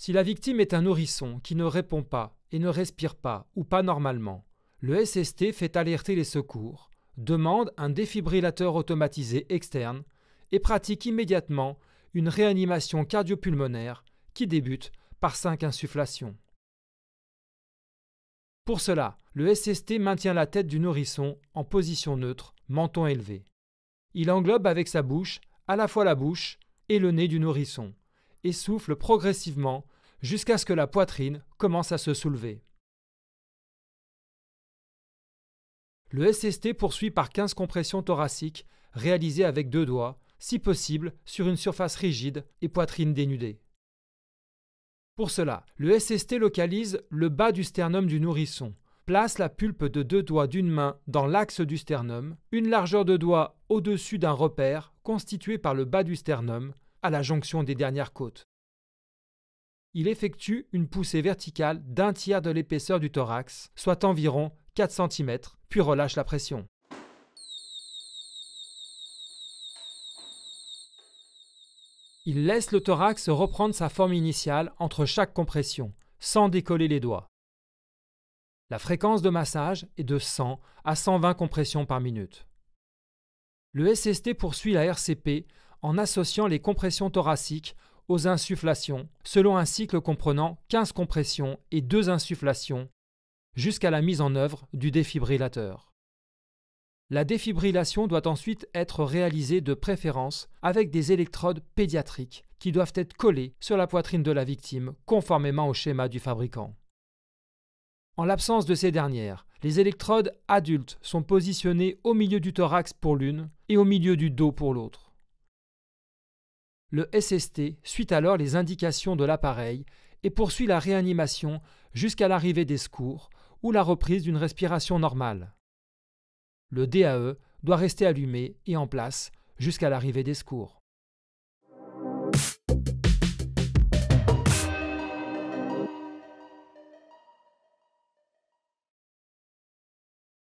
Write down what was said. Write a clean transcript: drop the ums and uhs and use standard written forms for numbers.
Si la victime est un nourrisson qui ne répond pas et ne respire pas ou pas normalement, le SST fait alerter les secours, demande un défibrillateur automatisé externe et pratique immédiatement une réanimation cardio-pulmonaire qui débute par 5 insufflations. Pour cela, le SST maintient la tête du nourrisson en position neutre, menton élevé. Il englobe avec sa bouche à la fois la bouche et le nez du nourrisson et souffle progressivement jusqu'à ce que la poitrine commence à se soulever. Le SST poursuit par 15 compressions thoraciques réalisées avec 2 doigts, si possible sur une surface rigide et poitrine dénudée. Pour cela, le SST localise le bas du sternum du nourrisson, place la pulpe de 2 doigts d'une main dans l'axe du sternum, une largeur de doigt au-dessus d'un repère constitué par le bas du sternum, à la jonction des dernières côtes. Il effectue une poussée verticale d'un tiers de l'épaisseur du thorax, soit environ 4 cm, puis relâche la pression. Il laisse le thorax reprendre sa forme initiale entre chaque compression, sans décoller les doigts. La fréquence de massage est de 100 à 120 compressions par minute. Le SST poursuit la RCP en associant les compressions thoraciques aux insufflations, selon un cycle comprenant 15 compressions et 2 insufflations, jusqu'à la mise en œuvre du défibrillateur. La défibrillation doit ensuite être réalisée de préférence avec des électrodes pédiatriques qui doivent être collées sur la poitrine de la victime conformément au schéma du fabricant. En l'absence de ces dernières, les électrodes adultes sont positionnées au milieu du thorax pour l'une et au milieu du dos pour l'autre. Le SST suit alors les indications de l'appareil et poursuit la réanimation jusqu'à l'arrivée des secours ou la reprise d'une respiration normale. Le DAE doit rester allumé et en place jusqu'à l'arrivée des secours.